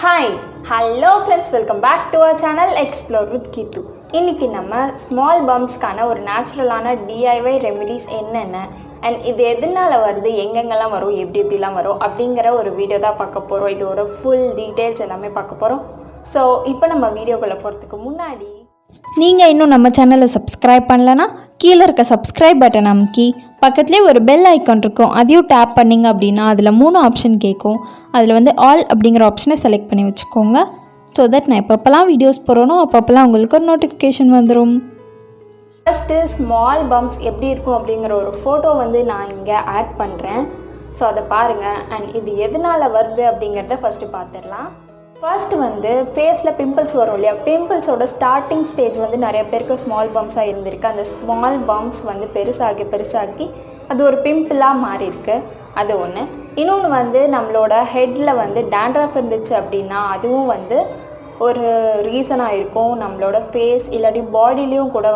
Hi, hello friends, welcome back to our channel Explore with Keerthu. இன்னைக்கு நம்ம small பம்ப்ஸ்க்கான ஒரு நேச்சுரலான DIY ரெமிடிஸ் என்னென்ன அண்ட் இது எதனால வருது, எங்கெங்கெல்லாம் வரும், எப்படிலாம் வரும் அப்படிங்கிற ஒரு வீடியோ தான் பார்க்க போகிறோம். இதோட ஃபுல் டீட்டெயில்ஸ் எல்லாமே பார்க்க போகிறோம். ஸோ இப்போ நம்ம வீடியோக்குள்ளே போகிறதுக்கு முன்னாடி நீங்கள் இன்னும் நம்ம சேனலை சப்ஸ்கிரைப் பண்ணலன்னா கீழே இருக்க சப்ஸ்கிரைப் பட்டன் அமுக்கி பக்கத்துலேயே ஒரு பெல் ஐக்கான் இருக்கும், அதையும் டேப் பண்ணிங்க அப்படின்னா அதில் 3 ஆப்ஷன் கேட்கும். அதில் ஆல் அப்படிங்கிற ஆப்ஷனை செலக்ட் பண்ணி வச்சுக்கோங்க. ஸோ தட் நான் எப்பப்போலாம் வீடியோஸ் போகிறோனோ அப்பப்போலாம் உங்களுக்கு ஒரு நோட்டிஃபிகேஷன் வந்துடும். ஃபஸ்ட்டு ஸ்மால் பம்ப்ஸ் எப்படி இருக்கும் அப்படிங்கிற ஒரு ஃபோட்டோ நான் இங்கே ஆட் பண்ணுறேன். ஸோ அதை பாருங்கள். அண்ட் இது எதனால் வருது அப்படிங்கிறத ஃபஸ்ட்டு பார்த்துடலாம். ஃபர்ஸ்ட்டு ஃபேஸில் பிம்பிள்ஸ் வரும் இல்லையா, பிம்பிள்ஸோட ஸ்டார்டிங் ஸ்டேஜ் நிறைய பேருக்கு ஸ்மால் பம்ப்ஸாக இருந்திருக்கு. அந்த ஸ்மால் பம்ப்ஸ் பெருசாகி அது ஒரு பிம்பிளாக மாறி இருக்கு. அது ஒன்று. இன்னொன்று நம்மளோட ஹெட்டில் டேண்ட்ரஃப் இருந்துச்சு அப்படின்னா அதுவும் ஒரு ரீசனாக இருக்கும். நம்மளோட ஃபேஸ் இல்லாட்டி பாடியிலையும் கூட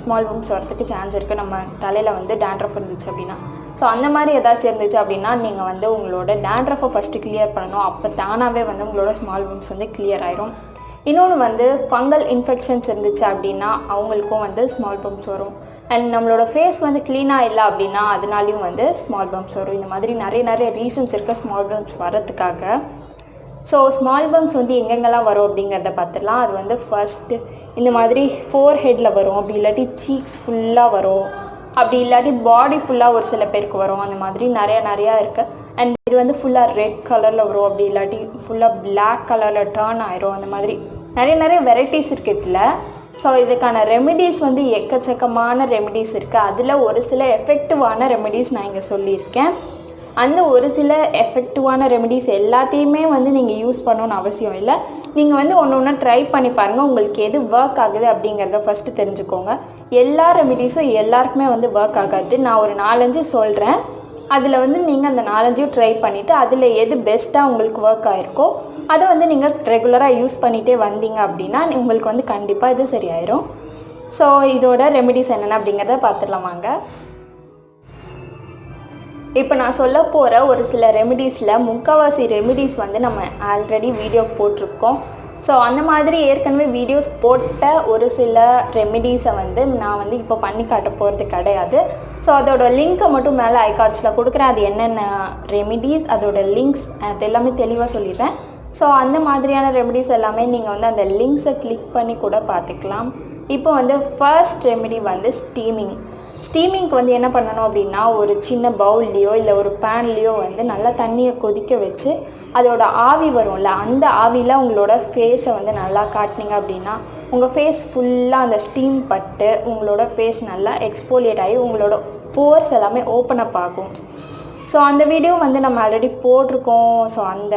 ஸ்மால் பம்ப்ஸ் வரதுக்கு சான்ஸ் இருக்குது. நம்ம தலையில் டேண்ட்ரஃப் இருந்துச்சு அப்படின்னா. ஸோ அந்த மாதிரி ஏதாச்சும் இருந்துச்சு அப்படின்னா நீங்கள் உங்களோட டேண்ட்ரஃபை ஃபஸ்ட்டு கிளியர் பண்ணணும். அப்போ தானாகவே உங்களோட ஸ்மால் பம்ப்ஸ் கிளியர் ஆயிரும். இன்னொன்று ஃபங்கல் இன்ஃபெக்ஷன்ஸ் இருந்துச்சு அப்படின்னா அவங்களுக்கும் ஸ்மால் பம்ப்ஸ் வரும். அண்ட் நம்மளோட ஃபேஸ் க்ளீனாக இல்லை அப்படின்னா அதனாலையும் ஸ்மால் பம்ப்ஸ் வரும். இந்த மாதிரி நிறைய ரீசன்ஸ் இருக்குது ஸ்மால் பம்ப்ஸ் வரதுக்காக. ஸோ ஸ்மால் பம்ப்ஸ் எங்கெங்கெல்லாம் வரும் அப்படிங்கிறத பார்த்துடலாம். அது ஃபர்ஸ்ட்டு இந்த மாதிரி ஃபோர் ஹெட்டில் வரும், அப்படி இல்லாட்டி சீக்ஸ் ஃபுல்லாக வரும், அப்படி இல்லாட்டி பாடி ஃபுல்லாக ஒரு சில பேருக்கு வரும். அந்த மாதிரி நிறையா இருக்குது. அண்ட் இது ஃபுல்லாக ரெட் கலரில் வரும், அப்படி இல்லாட்டி ஃபுல்லாக பிளாக் கலரில் டேர்ன் ஆயிரும். அந்த மாதிரி நிறைய வெரைட்டிஸ் இருக்குது இதில். ஸோ இதுக்கான ரெமிடிஸ் எக்கச்சக்கமான ரெமிடிஸ் இருக்குது. அதில் ஒரு சில எஃபெக்டிவான ரெமிடிஸ் நான் இங்கே சொல்லியிருக்கேன். அந்த ஒரு சில எஃபெக்டிவான ரெமிடிஸ் எல்லாத்தையுமே நீங்கள் யூஸ் பண்ணணும்னு அவசியம் இல்லை. நீங்கள் ஒன்று ட்ரை பண்ணி பாருங்கள், உங்களுக்கு எது ஒர்க் ஆகுது அப்படிங்கிறத ஃபஸ்ட்டு தெரிஞ்சுக்கோங்க. எல்லா ரெமிடிஸும் எல்லாருக்குமே ஒர்க் ஆகாது. நான் ஒரு 4-5 சொல்கிறேன். அதில் நீங்கள் அந்த 4-5 ட்ரை பண்ணிவிட்டு அதில் எது பெஸ்ட்டாக உங்களுக்கு ஒர்க் ஆகிருக்கோ அதை நீங்கள் ரெகுலராக யூஸ் பண்ணிகிட்டே வந்தீங்க அப்படின்னா உங்களுக்கு கண்டிப்பாக இது சரியாயிரும். ஸோ இதோட ரெமிடிஸ் என்னென்ன அப்படிங்கிறத பார்த்துடலாம் வாங்க. இப்போ நான் சொல்ல போகிற ஒரு சில ரெமிடிஸில் முக்கால்வாசி ரெமிடிஸ் நம்ம ஆல்ரெடி வீடியோ போட்டிருக்கோம். ஸோ அந்த மாதிரி ஏற்கனவே வீடியோஸ் போட்ட ஒரு சில ரெமிடிஸை நான் இப்போ பண்ணி காட்ட போகிறது கிடையாது. ஸோ அதோட லிங்க்கை மட்டும் மேலே ஐகார்ட்ஸில் கொடுக்குறேன். அது என்னென்ன ரெமிடிஸ், அதோட லிங்க்ஸ் அது எல்லாமே தெளிவாக சொல்லிடுறேன். ஸோ அந்த மாதிரியான ரெமிடிஸ் எல்லாமே நீங்கள் அந்த லிங்க்ஸை கிளிக் பண்ணி கூட பார்த்துக்கலாம். இப்போ ஃபர்ஸ்ட் ரெமிடி ஸ்டீமிங். ஸ்டீமிங்க்கு என்ன பண்ணணும் அப்படின்னா, ஒரு சின்ன பவுல்லையோ இல்லை ஒரு பேன்லேயோ நல்லா தண்ணியை கொதிக்க வச்சு அதோட ஆவி வரும்ல, அந்த ஆவியில் உங்களோட ஃபேஸை நல்லா காட்டினீங்க அப்படின்னா உங்கள் ஃபேஸ் ஃபுல்லாக அந்த ஸ்டீம் பட்டு உங்களோட ஃபேஸ் நல்லா எக்ஸ்போலியேட் ஆகி உங்களோட போர்ஸ் எல்லாமே ஓப்பன் அப் ஆகும். ஸோ அந்த வீடியோ நம்ம ஆல்ரெடி போட்டிருக்கோம். ஸோ அந்த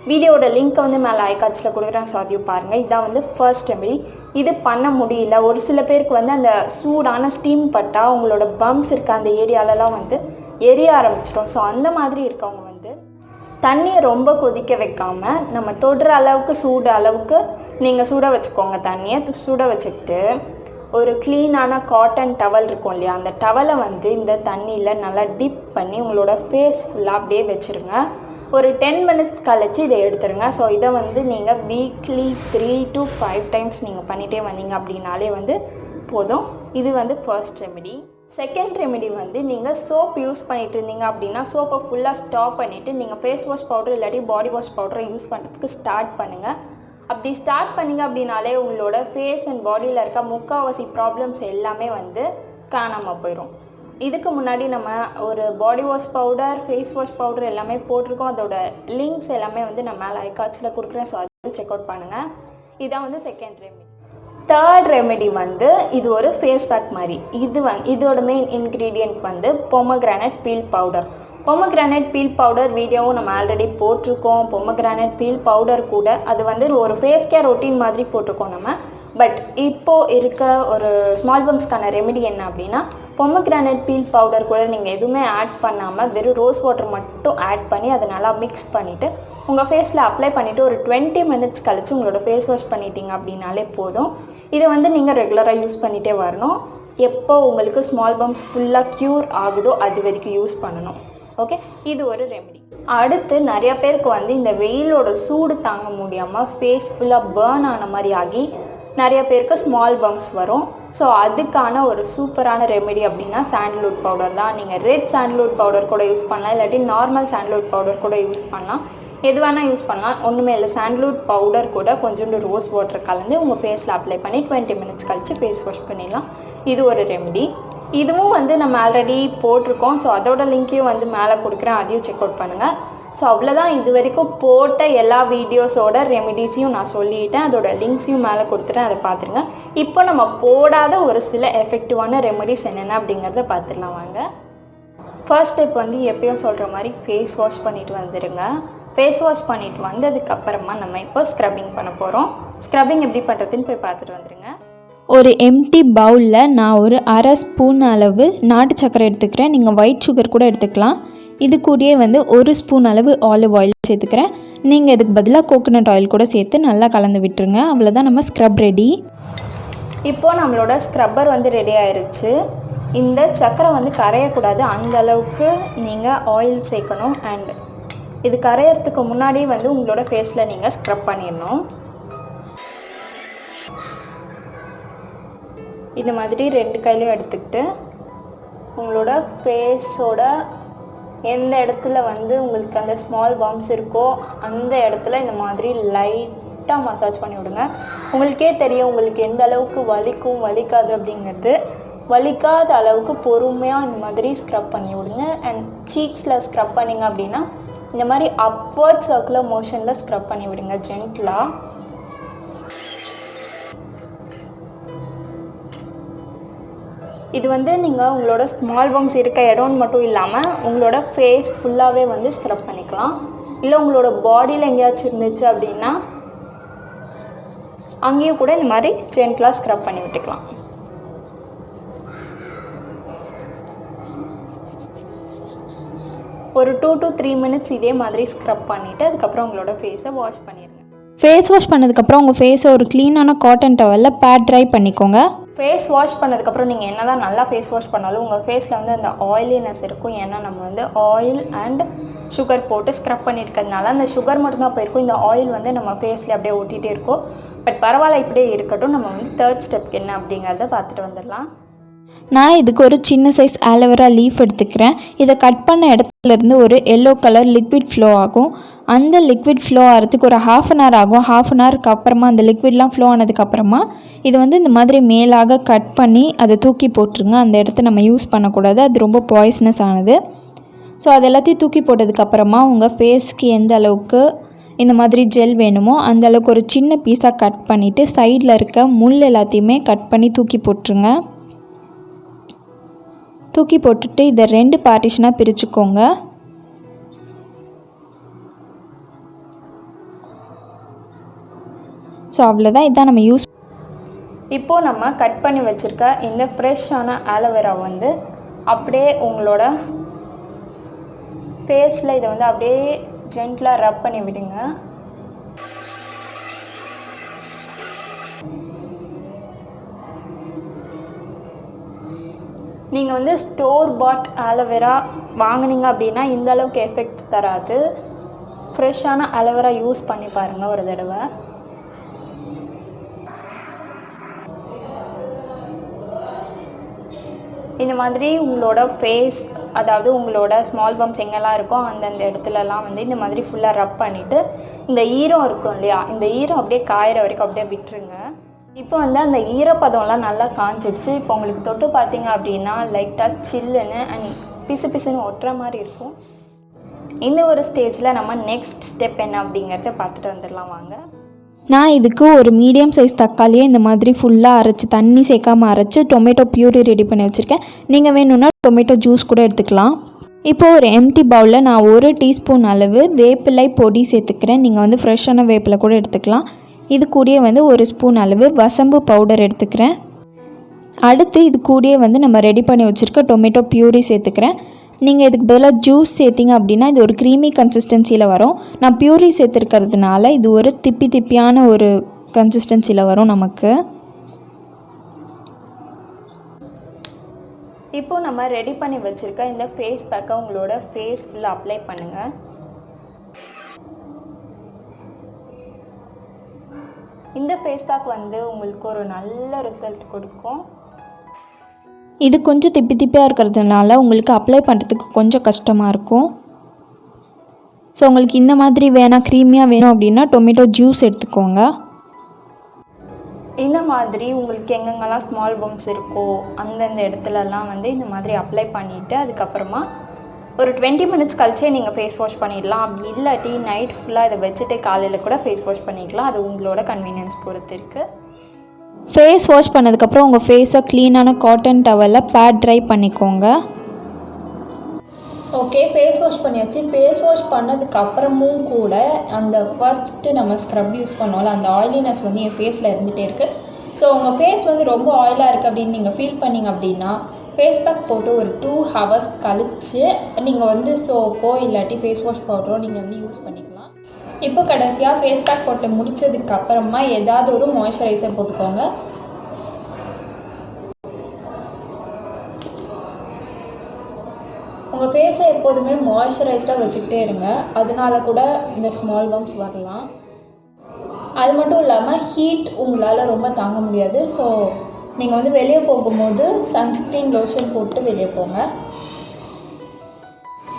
வீடியோட லிங்க்கை மேலே ஐகார்ட்ஸில் கொடுக்குறேன். ஸோ அதையும் பாருங்கள். இதுதான் ஃபர்ஸ்ட் ரெமிடி. இது பண்ண முடியல, ஒரு சில பேருக்கு அந்த சூடான ஸ்டீம் பட்டால் உங்களோட பம்ப்ஸ் இருக்க அந்த ஏரியாலலாம் எரிய ஆரம்பிச்சிடும். ஸோ அந்த மாதிரி இருக்கவங்க தண்ணியை ரொம்ப கொதிக்க வைக்காமல் நம்ம தொடுற அளவுக்கு சூடு அளவுக்கு நீங்கள் சுட வச்சுக்கோங்க. தண்ணியை சுட வச்சுக்கிட்டு ஒரு க்ளீனான காட்டன் டவல் இருக்கும் இல்லையா, அந்த டவலை இந்த தண்ணியில் நல்லா டிப் பண்ணி உங்களோட ஃபேஸ் ஃபுல்லாக அப்படியே வச்சுருங்க. ஒரு 10 மினிட்ஸ் கழிச்சு இதை எடுத்துருங்க. ஸோ இதை நீங்கள் வீக்லி 3 to 5 டைம்ஸ் நீங்கள் பண்ணிகிட்டே வந்தீங்க அப்படின்னாலே போதும். இது ஃபர்ஸ்ட் ரெமிடி. செகண்ட் ரெமிடி நீங்கள் சோப் யூஸ் பண்ணிகிட்டு இருந்தீங்க அப்படின்னா சோப்பை ஃபுல்லாக ஸ்டாப் பண்ணிவிட்டு நீங்கள் ஃபேஸ் வாஷ் பவுடர் இல்லாட்டி பாடி வாஷ் பவுடரை யூஸ் பண்ணுறதுக்கு ஸ்டார்ட் பண்ணுங்கள். அப்படி ஸ்டார்ட் பண்ணிங்க அப்படின்னாலே உங்களோட ஃபேஸ் அண்ட் பாடியில் இருக்க முக்கால்வாசி ப்ராப்ளம்ஸ் எல்லாமே காணாமல் போயிடும். இதுக்கு முன்னாடி நம்ம ஒரு body wash powder, face wash powder எல்லாமே போட்டிருக்கோம். அதோட லிங்க்ஸ் எல்லாமே நான் மேலே ஐகார்ட்ஸில் கொடுக்குறேன். ஸோ அதை செக் அவுட் பண்ணுங்கள். இதான் செகண்ட் ரெமிடி. தேர்ட் ரெமிடி இது ஒரு ஃபேஸ் பேக் மாதிரி. இதோட main ingredient pomegranate feel powder. Pomegranate feel powder வீடியோவும் நம்ம ஆல்ரெடி போட்டிருக்கோம். பொமக்ரானட் பீல் பவுடர் கூட அது ஒரு ஃபேஸ் கேர் ரொட்டீன் மாதிரி போட்டிருக்கோம் நம்ம. பட் இப்போது இருக்க ஒரு ஸ்மால் பம்ப்ஸ்க்கான ரெமிடி என்ன அப்படின்னா, பொமக்ரானட் பீல் பவுடர் கூட நீங்கள் எதுவுமே ஆட் பண்ணாமல் வெறும் ரோஸ் வாட்டர் மட்டும் ஆட் பண்ணி அதை நல்லா மிக்ஸ் பண்ணிவிட்டு உங்கள் ஃபேஸில் அப்ளை பண்ணிவிட்டு ஒரு 20 மினிட்ஸ் கழிச்சு உங்களோட ஃபேஸ் வாஷ் பண்ணிட்டீங்க அப்படின்னாலே போதும். இதை நீங்கள் ரெகுலராக யூஸ் பண்ணிகிட்டே வரணும். எப்போ உங்களுக்கு ஸ்மால் பம்ப்ஸ் ஃபுல்லாக க்யூர் ஆகுதோ அது வரைக்கும் யூஸ் பண்ணணும். ஓகே, இது ஒரு ரெமிடி. அடுத்து நிறைய பேருக்கு வந்து இந்த வெயிலோட சூடு தாங்க முடியாமல் ஃபேஸ் ஃபுல்லாக பேர்ன் ஆன மாதிரி ஆகி நிறைய பேருக்கு ஸ்மால் பம்ப்ஸ் வரும். ஸோ அதுக்கான ஒரு சூப்பரான ரெமெடி அப்படின்னா சாண்டல்வுட் பவுடர் தான். நீங்கள் ரெட் சாண்டல்வுட் பவுடர் கூட யூஸ் பண்ணலாம், இல்லாட்டி நார்மல் சாண்டல்வுட் பவுடர் கூட யூஸ் பண்ணலாம், எது வேணால் யூஸ் பண்ணலாம். ஒன்றுமே இல்லை, சாண்டல்வுட் பவுடர் கூட கொஞ்சோண்டு ரோஸ் வாட்டர் கலந்து உங்கள் ஃபேஸில் அப்ளை பண்ணி 20 மினிட்ஸ் கழித்து ஃபேஸ் வாஷ் பண்ணிடலாம். இது ஒரு ரெமெடி. இதுவும் வந்து நம்ம ஆல்ரெடி போட்டிருக்கோம். ஸோ அதோட லிங்க்கையும் வந்து மேலே கொடுக்குறேன், அதையும் செக் அவுட் பண்ணுங்கள். ஸோ அவ்வளோதான், இது வரைக்கும் போட்ட எல்லா வீடியோஸோட ரெமிடிஸையும் நான் சொல்லிட்டேன், அதோட லிங்க்ஸையும் மேலே கொடுத்துட்டேன், அதை பார்த்துருங்க. இப்போ நம்ம போடாத ஒரு சில எஃபெக்டிவான ரெமிடிஸ் என்னென்ன அப்படிங்கிறத பார்த்துடலாம் வாங்க. ஃபர்ஸ்ட் ஸ்டெப் வந்து எப்பயும் சொல்கிற மாதிரி ஃபேஸ் வாஷ் பண்ணிவிட்டு வந்துடுங்க. ஃபேஸ் வாஷ் பண்ணிவிட்டு வந்ததுக்கப்புறமா நம்ம இப்போ ஸ்க்ரப்பிங் பண்ண போகிறோம். ஸ்க்ரப்பிங் எப்படி பண்ணுறதுன்னு போய் பார்த்துட்டு வந்துடுங்க. ஒரு எம்டி பவுலில் நான் ஒரு அரை ஸ்பூன் அளவு நாட்டு சர்க்கரை எடுத்துக்கிறேன். நீங்கள் ஒயிட் சுகர் கூட எடுத்துக்கலாம். இது கூடயே வந்து ஒரு ஸ்பூன் அளவு ஆலிவ் ஆயில் சேர்த்துக்கிறேன். நீங்கள் இதுக்கு பதிலாக கோகோனட் ஆயில் கூட சேர்த்து நல்லா கலந்து விட்டுருங்க. அவ்வளோதான், நம்ம ஸ்க்ரப் ரெடி. இப்போது நம்மளோட ஸ்க்ரப்பர் வந்து ரெடி ஆயிடுச்சு. இந்த சர்க்கரை வந்து கரையக்கூடாது, அந்த அளவுக்கு நீங்கள் ஆயில் சேர்க்கணும். அண்ட் இது கரையிறதுக்கு முன்னாடி வந்து உங்களோட ஃபேஸில் நீங்கள் ஸ்க்ரப் பண்ணிடணும். இந்த மாதிரி 2 கையிலையும் எடுத்துக்கிட்டு உங்களோட ஃபேஸோட எந்த இடத்துல வந்து உங்களுக்கு அந்த ஸ்மால் பம்ப்ஸ் இருக்கோ அந்த இடத்துல இந்த மாதிரி லைட்டாக மசாஜ் பண்ணி விடுங்க. உங்களுக்கே தெரியும் உங்களுக்கு எந்த அளவுக்கு வலிக்கும் வலிக்காது அப்படிங்கிறது. வலிக்காத அளவுக்கு பொறுமையாக இந்த மாதிரி ஸ்க்ரப் பண்ணி விடுங்க. அண்ட் சீக்ஸில் ஸ்க்ரப் பண்ணிங்க அப்படின்னா இந்த மாதிரி அப்வர்ட் சர்க்குலர் மோஷனில் ஸ்க்ரப் பண்ணி விடுங்க ஜென்டிலாக. இது வந்து நீங்கள் உங்களோட ஸ்மால் பம்ப்ஸ் இருக்க இடம்னு மட்டும் இல்லாமல் உங்களோட ஃபேஸ் ஃபுல்லாகவே வந்து ஸ்க்ரப் பண்ணிக்கலாம். இல்லை உங்களோட பாடியில் எங்கேயாச்சும் இருந்துச்சு அப்படின்னா அங்கேயும் கூட இந்த மாதிரி ஜென்டிலாக ஸ்க்ரப் பண்ணி விட்டுக்கலாம். ஒரு 2 to 3 மினிட்ஸ் இதே மாதிரி ஸ்க்ரப் பண்ணிவிட்டு அதுக்கப்புறம் உங்களோட ஃபேஸை வாஷ் பண்ணிடுங்க. ஃபேஸ் வாஷ் பண்ணதுக்கப்புறம் உங்கள் ஃபேஸை ஒரு க்ளீனான காட்டன் டவலில் பேட் ட்ரை பண்ணிக்கோங்க. ஃபேஸ் வாஷ் பண்ணதுக்கப்புறம் நீங்கள் என்ன தான் நல்லா ஃபேஸ் வாஷ் பண்ணாலும் உங்கள் ஃபேஸில் வந்து அந்த ஆயிலினஸ் இருக்கும். ஏன்னா நம்ம வந்து ஆயில் அண்ட் சுகர் போட்டு ஸ்க்ரப் பண்ணியிருக்கிறதுனால அந்த சுகர் மட்டும்தான் போயிருக்கும். இந்த ஆயில் வந்து நம்ம ஃபேஸில் அப்படியே ஒட்டிகிட்டே இருக்கும். பட் பரவாயில்ல, இப்படியே இருக்கட்டும். நம்ம வந்து 3rd ஸ்டெப்க்கு என்ன அப்படிங்கிறத பார்த்துட்டு வந்துடலாம். நான் இதுக்கு ஒரு சின்ன சைஸ் ஆலோவேரா லீஃப் எடுத்துக்கிறேன். இதை கட் பண்ண இடத்துலேருந்து ஒரு எல்லோ கலர் லிக்விட் ஃப்ளோ ஆகும். அந்த லிக்விட் ஃப்ளோ ஆகிறதுக்கு ஒரு 1/2 அன் ஹவர் ஆகும். 1/2 அன் ஹவருக்கு அப்புறமா அந்த லிக்விட்லாம் ஃப்ளோ ஆனதுக்கப்புறமா இது வந்து இந்த மாதிரி மேலாக கட் பண்ணி அதை தூக்கி போட்டுருங்க. அந்த இடத்த நம்ம யூஸ் பண்ணக்கூடாது, அது ரொம்ப பாய்ஸ்னஸ் ஆனது. ஸோ அது எல்லாத்தையும் தூக்கி போட்டதுக்கப்புறமா உங்கள் ஃபேஸ்க்கு எந்த அளவுக்கு இந்த மாதிரி ஜெல் வேணுமோ அந்த அளவுக்கு ஒரு சின்ன பீஸாக கட் பண்ணிவிட்டு சைடில் இருக்க முள் எல்லாத்தையுமே கட் பண்ணி தூக்கி போட்டுருங்க. தூக்கி போட்டுட்டு இதை 2 பார்ட்டிஷனாக பிரிச்சுக்கோங்க. ஸோ அவ்வளோதான், இதான் நம்ம யூஸ். இப்போது நம்ம கட் பண்ணி வச்சுருக்க இந்த ஃப்ரெஷ்ஷான ஆலோவேரா வந்து அப்படியே உங்களோட ஃபேஸில் இதை வந்து அப்படியே ஜென்டிலாக ரப் பண்ணி விடுங்க. நீங்கள் வந்து ஸ்டோர் பாட் ஆலோவேரா வாங்கினீங்க அப்படின்னா இந்த அளவுக்கு எஃபெக்ட் தராது. ஃப்ரெஷ்ஷான ஆலோவேரா யூஸ் பண்ணி பாருங்கள் ஒரு தடவை. இந்த மாதிரி உங்களோட ஃபேஸ், அதாவது உங்களோட ஸ்மால் பம்ப்ஸ் எங்கெல்லாம் இருக்கோ அந்தந்த இடத்துலலாம் வந்து இந்த மாதிரி ஃபுல்லாக ரப் பண்ணிவிட்டு இந்த ஈரம் இருக்கும் இல்லையா, இந்த ஈரம் அப்படியே காயிற வரைக்கும் அப்படியே விட்டுருங்க. இப்போ வந்து அந்த ஈரப்பதம்லாம் நல்லா காஞ்சிடுச்சு. இப்போ உங்களுக்கு தொட்டு பார்த்தீங்க அப்படின்னா லைட்டாக சில்லுன்னு அண்ட் பிசு பிசுன்னு ஒட்டுற மாதிரி இருக்கும். இந்த ஒரு ஸ்டேஜில் நம்ம நெக்ஸ்ட் ஸ்டெப் என்ன அப்படிங்கிறத பார்த்துட்டு வந்துடலாம் வாங்க. நான் இதுக்கு ஒரு மீடியம் சைஸ் தக்காளியை இந்த மாதிரி ஃபுல்லாக அரைச்சி, தண்ணி சேர்க்காமல் அரைச்சி டொமேட்டோ பியூரி ரெடி பண்ணி வச்சுருக்கேன். நீங்கள் வேணும்னா டொமேட்டோ ஜூஸ் கூட எடுத்துக்கலாம். இப்போது ஒரு எம்டி பவுலில் நான் 1 டீஸ்பூன் அளவு வேப்பிலை பொடி சேர்த்துக்கிறேன். நீங்கள் வந்து ஃப்ரெஷ்ஷான வேப்பிலை கூட எடுத்துக்கலாம். இது கூடயே வந்து 1 ஸ்பூன் அளவு வசம்பு பவுடர் எடுத்துக்கிறேன். அடுத்து இது கூடயே வந்து நம்ம ரெடி பண்ணி வச்சுருக்க டொமேட்டோ பியூரி சேர்த்துக்கிறேன். நீங்கள் இதுக்கு பதிலாக ஜூஸ் சேர்த்திங்க அப்படின்னா இது ஒரு க்ரீமி கன்சிஸ்டன்சியில் வரும். நான் பியூரி சேர்த்துருக்கிறதுனால இது ஒரு திப்பியான ஒரு கன்சிஸ்டன்சியில் வரும் நமக்கு. இப்போது நம்ம ரெடி பண்ணி வச்சுருக்க இந்த ஃபேஸ் பேக்கை உங்களோட ஃபேஸ் ஃபுல்லாக அப்ளை பண்ணுங்கள். இந்த ஃபேஸ் பேக் வந்து உங்களுக்கு ஒரு நல்ல ரிசல்ட் கொடுக்கும். இது கொஞ்சம் திப்பி திப்பியாக இருக்கிறதுனால உங்களுக்கு அப்ளை பண்ணுறதுக்கு கொஞ்சம் கஷ்டமாக இருக்கும். ஸோ உங்களுக்கு இந்த மாதிரி வேணாம், க்ரீமியாக வேணும் அப்படின்னா டொமேட்டோ ஜூஸ் எடுத்துக்கோங்க. இந்த மாதிரி உங்களுக்கு எங்கெங்கெல்லாம் ஸ்மால் பம்ப்ஸ் இருக்கோ அந்தந்த இடத்துலலாம் வந்து இந்த மாதிரி அப்ளை பண்ணிவிட்டு அதுக்கப்புறமா ஒரு 20 மினிட்ஸ் கழிச்சே நீங்கள் ஃபேஸ் வாஷ் பண்ணிடலாம். அப்படி இல்லாட்டி நைட் ஃபுல்லாக இதை வச்சுட்டு காலையில் கூட ஃபேஸ் வாஷ் பண்ணிக்கலாம். அது உங்களோட கன்வீனியன்ஸ் பொறுத்து இருக்குது. ஃபேஸ் வாஷ் பண்ணதுக்கப்புறம் உங்கள் ஃபேஸை க்ளீனான காட்டன் டவலில் பேட் ட்ரை பண்ணிக்கோங்க. ஓகே, ஃபேஸ் வாஷ் பண்ணியாச்சு. ஃபேஸ் வாஷ் பண்ணதுக்கப்புறமும் கூட அந்த ஃபஸ்ட்டு நம்ம ஸ்க்ரப் யூஸ் பண்ணோம்ல, அந்த ஆயிலினஸ் வந்து என் ஃபேஸில் இருந்துகிட்டே இருக்குது. ஸோ உங்கள் ஃபேஸ் வந்து ரொம்ப ஆயிலாக இருக்குது அப்படின்னு நீங்கள் ஃபீல் பண்ணிங்க அப்படின்னா ஃபேஸ் பேக் போட்டு ஒரு 2 ஹவர்ஸ் கழித்து நீங்கள் வந்து சோப்போ இல்லாட்டி ஃபேஸ் வாஷ் பவுடரோ நீங்கள் வந்து யூஸ் பண்ணிக்கலாம். இப்போ கடைசியாக ஃபேஸ் பேக் போட்டு முடித்ததுக்கப்புறமா ஏதாவது ஒரு மாய்ஸ்சரைசர் போட்டுக்கோங்க. உங்கள் ஃபேஸை எப்போதுமே மாய்ஸ்சரைஸ்டாக வச்சுக்கிட்டே இருங்க. அதனால கூட இந்த ஸ்மால் பம்ப்ஸ் வரலாம். அது மட்டும் இல்லாமல் ஹீட் உங்களால் ரொம்ப தாங்க முடியாது. ஸோ நீங்கள் வந்து வெளியே போகும்போது சன்ஸ்க்ரீன் லோஷன் போட்டு வெளியே போங்க.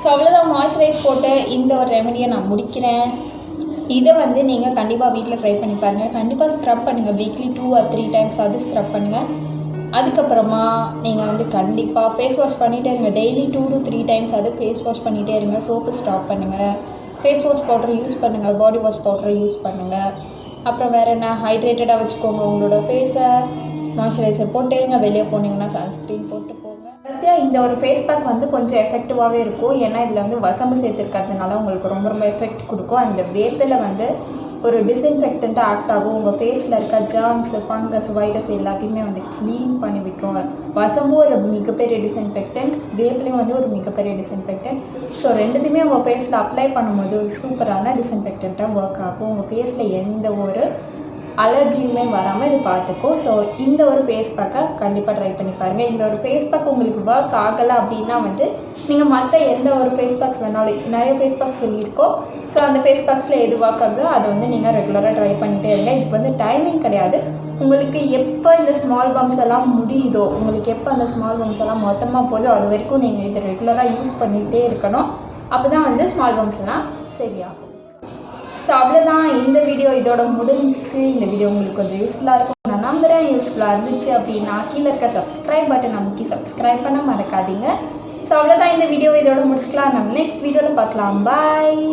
ஸோ அவ்வளோதான், மாய்ஸ்சரைஸ் போட்டு இந்த ஒரு ரெமெடியை நான் முடிக்கிறேன். இதை வந்து நீங்கள் கண்டிப்பாக வீட்டில் ட்ரை பண்ணி பாருங்கள். கண்டிப்பாக ஸ்க்ரப் பண்ணுங்கள். வீக்லி 2 or 3 டைம்ஸ் அது ஸ்க்ரப் பண்ணுங்கள். அதுக்கப்புறமா நீங்கள் வந்து கண்டிப்பாக ஃபேஸ் வாஷ் பண்ணிகிட்டே இருங்க. டெய்லி 2 to 3 டைம்ஸ் அது ஃபேஸ் வாஷ் பண்ணிகிட்டே இருங்க. சோப்பு ஸ்டாப் பண்ணுங்கள். ஃபேஸ் வாஷ் பவுடர் யூஸ் பண்ணுங்கள். பாடி வாஷ் பவுடர் யூஸ் பண்ணுங்கள். அப்புறம் வேறு என்ன, ஹைட்ரேட்டடாக வச்சுக்கோங்க உங்களோட ஃபேஸை. மாய்ஸ்சரைசர் போட்டே இருங்க. வெளியே போனீங்கன்னா சன்ஸ்க்ரீன் போட்டு போங்க. ஃபஸ்ட்டாக இந்த ஒரு ஃபேஸ் பேக் வந்து கொஞ்சம் எஃபெக்டிவாகவே இருக்கும். ஏன்னா இதில் வந்து வசம்பு சேர்த்துருக்கிறதுனால உங்களுக்கு ரொம்ப ரொம்ப எஃபெக்ட் கொடுக்கும். அந்த வேப்பில் வந்து ஒரு டிஸ்இன்ஃபெக்டண்ட்டாக ஆக்ட் ஆகும். உங்கள் ஃபேஸில் இருக்க ஜாம்ஸ், ஃபங்கஸ், வைரஸ் எல்லாத்தையுமே வந்து க்ளீன் பண்ணி விட்டுருவோம். வசம்பும் ஒரு மிகப்பெரிய டிஸ்இன்ஃபெக்டன்ட், வேப்பிலையும் வந்து ஒரு மிகப்பெரிய டிஸ்இன்ஃபெக்டன்ட். ஸோ ரெண்டுத்தையுமே உங்கள் ஃபேஸில் அப்ளை பண்ணும்போது சூப்பரான டிஸ்இன்ஃபெக்டண்ட்டாக ஒர்க் ஆகும். உங்கள் ஃபேஸில் எந்த ஒரு அலர்ஜியுமே வராமல் இது பார்த்துக்கும். ஸோ இந்த ஒரு ஃபேஸ் பேக்கை கண்டிப்பாக ட்ரை பண்ணி பாருங்கள். இந்த ஒரு ஃபேஸ் பேக் உங்களுக்கு ஒர்க் ஆகலை அப்படின்னா வந்து நீங்கள் மற்ற எந்த ஒரு ஃபேஸ் பேக்ஸ் வேணாலும், நிறைய ஃபேஸ் பேக்ஸ் சொல்லியிருக்கோம். ஸோ அந்த ஃபேஸ் பேக்ஸில் எது ஒர்க் ஆகுதோ அதை வந்து நீங்கள் ரெகுலராக ட்ரை பண்ணிகிட்டே இருங்க. இதுக்கு வந்து டைமிங் கிடையாது. உங்களுக்கு எப்போ இந்த ஸ்மால் பம்ப்ஸ் எல்லாம் முடியுதோ, உங்களுக்கு எப்போ அந்த ஸ்மால் பம்ப்ஸ் எல்லாம் மொத்தமாக போதோ அது வரைக்கும் நீங்கள் இதை ரெகுலராக யூஸ் பண்ணிகிட்டே இருக்கணும். அப்போ தான் வந்து ஸ்மால் பம்ப்ஸ் எல்லாம் சரியாகும். ஸோ அவ்வளோதான், இந்த வீடியோ இதோட முடிஞ்சிச்சு. இந்த வீடியோ உங்களுக்கு கொஞ்சம் யூஸ்ஃபுல்லாக இருக்கும் நான் நம்புகிறேன். யூஸ்ஃபுல்லாக இருந்துச்சு அப்படின்னா கீழே இருக்க சப்ஸ்கிரைப் பட்டன் நமக்கு சப்ஸ்கிரைப் பண்ண மறக்காதீங்க. ஸோ அவ்வளோதான், இந்த வீடியோ இதோட முடிச்சுக்கலாம். நம்ம நெக்ஸ்ட் வீடியோவில் பார்க்கலாம். பாய்.